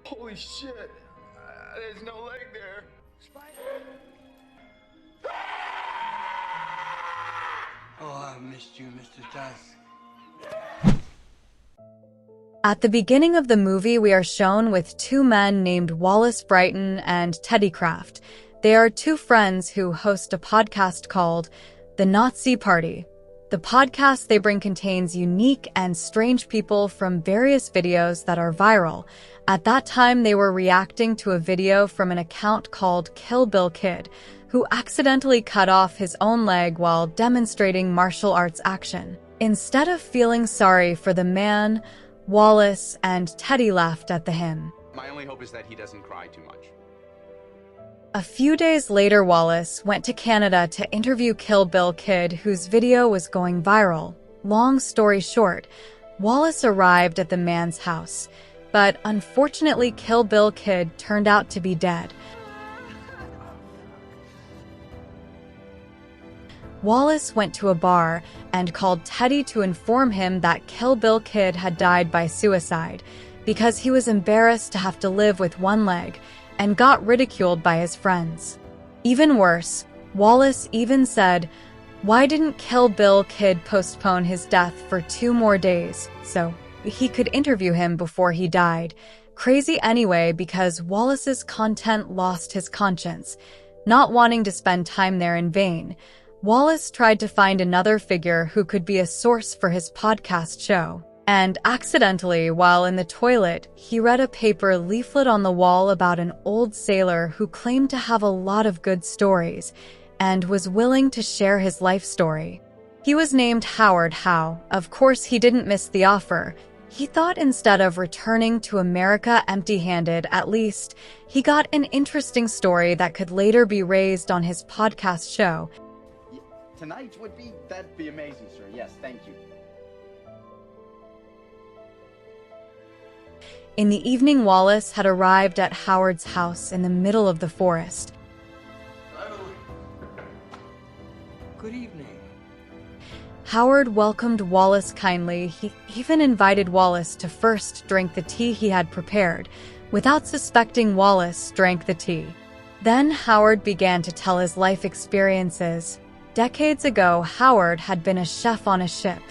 Holy shit! There's no leg there. Spider! Oh, I missed you, Mr. Tusk. At the beginning of the movie, we are shown with two men named Wallace Brighton and Teddy Kraft. They are two friends who host a podcast called The Nazi Party. The podcast they bring contains unique and strange people from various videos that are viral. At that time, they were reacting to a video from an account called Kill Bill Kid, who accidentally cut off his own leg while demonstrating martial arts action. Instead of feeling sorry for the man, Wallace and Teddy laughed at him. My only hope is that he doesn't cry too much. A few days later, Wallace went to Canada to interview Kill Bill Kid, whose video was going viral. Long story short, Wallace arrived at the man's house, but unfortunately Kill Bill Kid turned out to be dead. Wallace went to a bar and called Teddy to inform him that Kill Bill Kid had died by suicide because he was embarrassed to have to live with one leg and got ridiculed by his friends. Even worse, Wallace even said, "Why didn't Kill Bill Kid postpone his death for 2 more days so he could interview him before he died?" Crazy anyway, because Wallace's content lost his conscience, not wanting to spend time there in vain. Wallace tried to find another figure who could be a source for his podcast show. And accidentally, while in the toilet, he read a paper leaflet on the wall about an old sailor who claimed to have a lot of good stories and was willing to share his life story. He was named Howard Howe. Of course, he didn't miss the offer. He thought instead of returning to America empty-handed, at least, he got an interesting story that could later be raised on his podcast show. Tonight that'd be amazing, sir. Yes, thank you. In the evening, Wallace had arrived at Howard's house in the middle of the forest. Hello. Good evening. Howard welcomed Wallace kindly. He even invited Wallace to first drink the tea he had prepared. Without suspecting, Wallace drank the tea. Then Howard began to tell his life experiences. Decades ago, Howard had been a chef on a ship,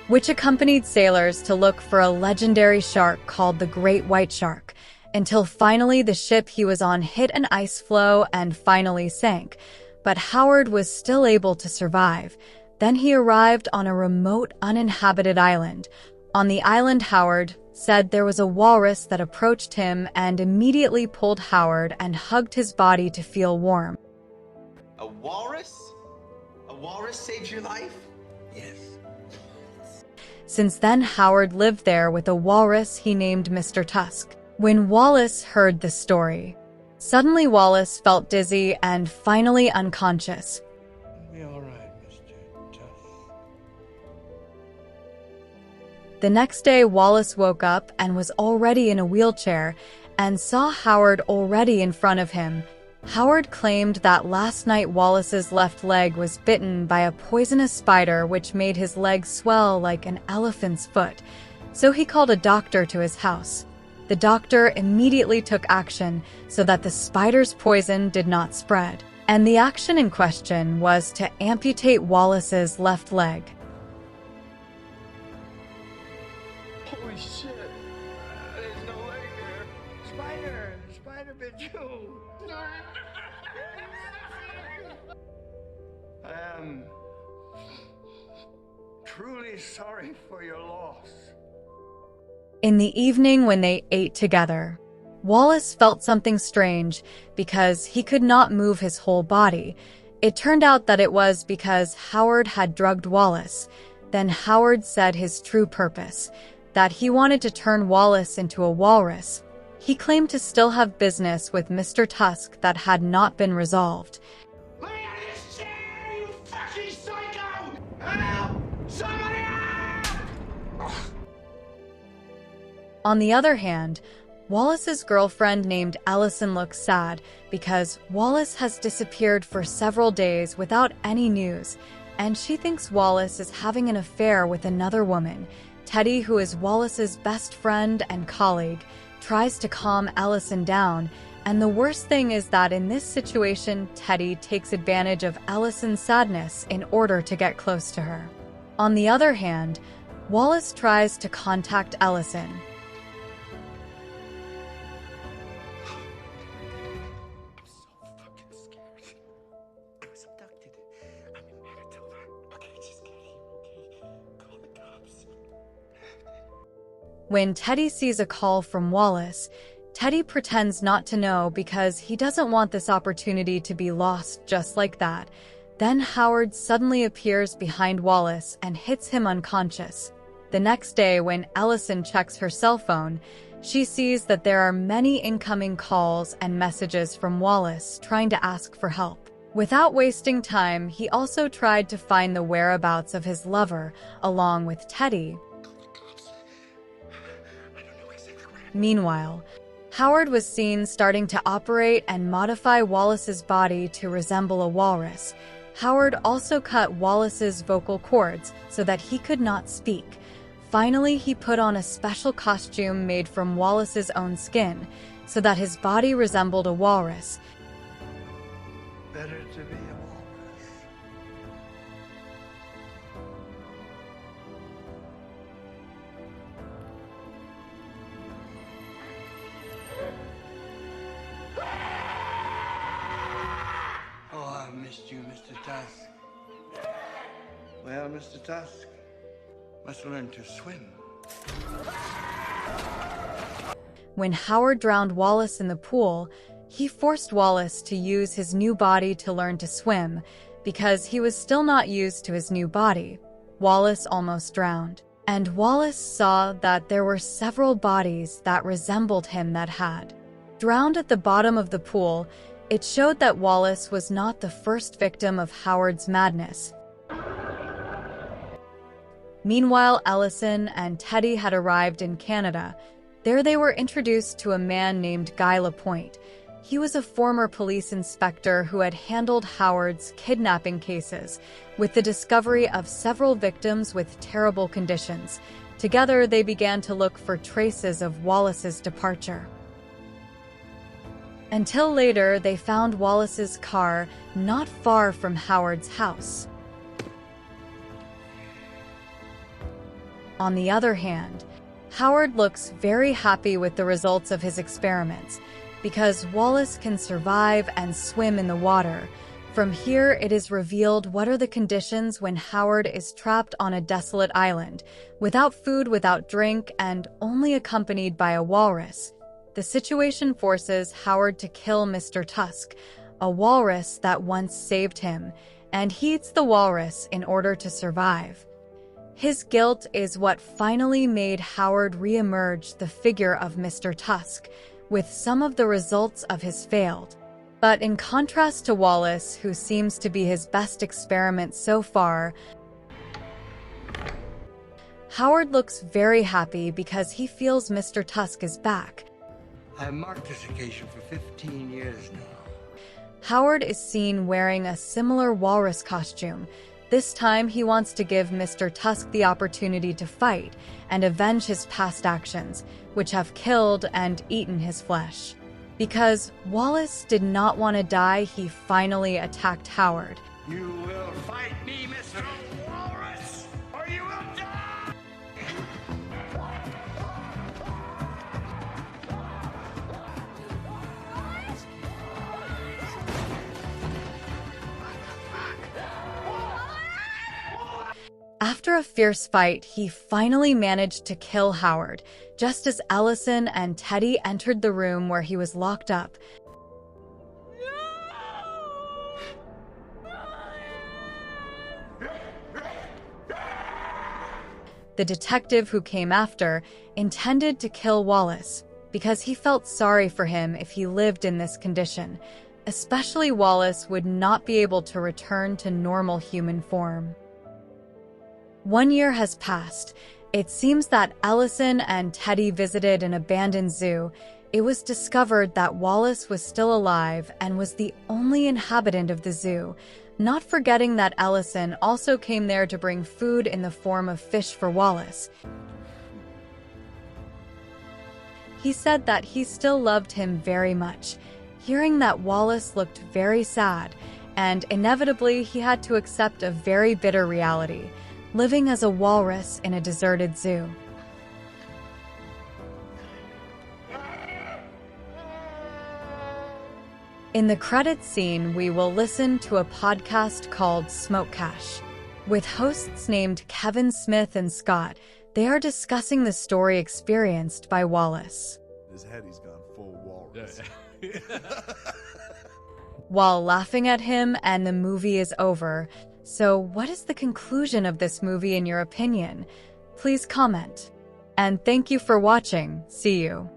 which accompanied sailors to look for a legendary shark called the Great White Shark, until finally the ship he was on hit an ice floe and finally sank. But Howard was still able to survive. Then he arrived on a remote, uninhabited island. On the island, Howard said there was a walrus that approached him and immediately pulled Howard and hugged his body to feel warm. A walrus? A walrus saved your life? Yes. Since then, Howard lived there with a walrus he named Mr. Tusk. When Wallace heard the story, suddenly Wallace felt dizzy and finally unconscious. Be all right, Mr. Tusk. The next day, Wallace woke up and was already in a wheelchair and saw Howard already in front of him. Howard claimed that last night Wallace's left leg was bitten by a poisonous spider which made his leg swell like an elephant's foot. So he called a doctor to his house. The doctor immediately took action so that the spider's poison did not spread. And the action in question was to amputate Wallace's left leg. Holy shit! There's no leg there. Spider! The spider bit you! I am truly sorry for your loss. In the evening when they ate together, Wallace felt something strange because he could not move his whole body. It turned out that it was because Howard had drugged Wallace. Then Howard said his true purpose, that he wanted to turn Wallace into a walrus. He claimed to still have business with Mr. Tusk that had not been resolved. Let me out of this chair, you fucking psycho! Help! Somebody help! On the other hand, Wallace's girlfriend named Allison looks sad because Wallace has disappeared for several days without any news, and she thinks Wallace is having an affair with another woman. Teddy, who is Wallace's best friend and colleague, tries to calm Ellison down, and the worst thing is that in this situation, Teddy takes advantage of Ellison's sadness in order to get close to her. On the other hand, Wallace tries to contact Ellison. I'm so fucking scared. I was abducted. I'm in Manitoba. Okay, just get here, okay? Call the cops. When Teddy sees a call from Wallace, Teddy pretends not to know because he doesn't want this opportunity to be lost just like that. Then Howard suddenly appears behind Wallace and hits him unconscious. The next day, when Ellison checks her cell phone, she sees that there are many incoming calls and messages from Wallace trying to ask for help. Without wasting time, he also tried to find the whereabouts of his lover, along with Teddy. Meanwhile, Howard was seen starting to operate and modify Wallace's body to resemble a walrus. Howard also cut Wallace's vocal cords so that he could not speak. Finally, he put on a special costume made from Wallace's own skin so that his body resembled a walrus. Better to be a walrus. Oh, I missed you, Mr. Tusk. Well, Mr. Tusk, must learn to swim. When Howard drowned Wallace in the pool, he forced Wallace to use his new body to learn to swim because he was still not used to his new body. Wallace almost drowned, and Wallace saw that there were several bodies that resembled him that had drowned at the bottom of the pool. It showed that Wallace was not the first victim of Howard's madness. Meanwhile, Ellison and Teddy had arrived in Canada. There they were introduced to a man named Guy Lapointe. He was a former police inspector who had handled Howard's kidnapping cases, with the discovery of several victims with terrible conditions. Together, they began to look for traces of Wallace's departure. Until later, they found Wallace's car not far from Howard's house. On the other hand, Howard looks very happy with the results of his experiments because Wallace can survive and swim in the water. From here, it is revealed what are the conditions when Howard is trapped on a desolate island, without food, without drink, and only accompanied by a walrus. The situation forces Howard to kill Mr. Tusk, a walrus that once saved him, and he eats the walrus in order to survive. His guilt is what finally made Howard re-emerge the figure of Mr. Tusk, with some of the results of his failed. But in contrast to Wallace, who seems to be his best experiment so far, Howard looks very happy because he feels Mr. Tusk is back. I've marked this occasion for 15 years now. Howard is seen wearing a similar walrus costume. This time, he wants to give Mr. Tusk the opportunity to fight and avenge his past actions, which have killed and eaten his flesh. Because Wallace did not want to die, he finally attacked Howard. You will fight me, Mr. Walrus, or you will die! After a fierce fight, he finally managed to kill Howard, just as Ellison and Teddy entered the room where he was locked up. The detective who came after intended to kill Wallace because he felt sorry for him if he lived in this condition. Especially Wallace would not be able to return to normal human form. 1 year has passed. It seems that Ellison and Teddy visited an abandoned zoo. It was discovered that Wallace was still alive and was the only inhabitant of the zoo, not forgetting that Ellison also came there to bring food in the form of fish for Wallace. He said that he still loved him very much, hearing that Wallace looked very sad, and inevitably he had to accept a very bitter reality, living as a walrus in a deserted zoo. In the credits scene, we will listen to a podcast called Smoke Cache. With hosts named Kevin Smith and Scott, they are discussing the story experienced by Wallace. His head, he's gone full walrus. While laughing at him, and the movie is over. So what is the conclusion of this movie in your opinion? Please comment. And thank you for watching. See you.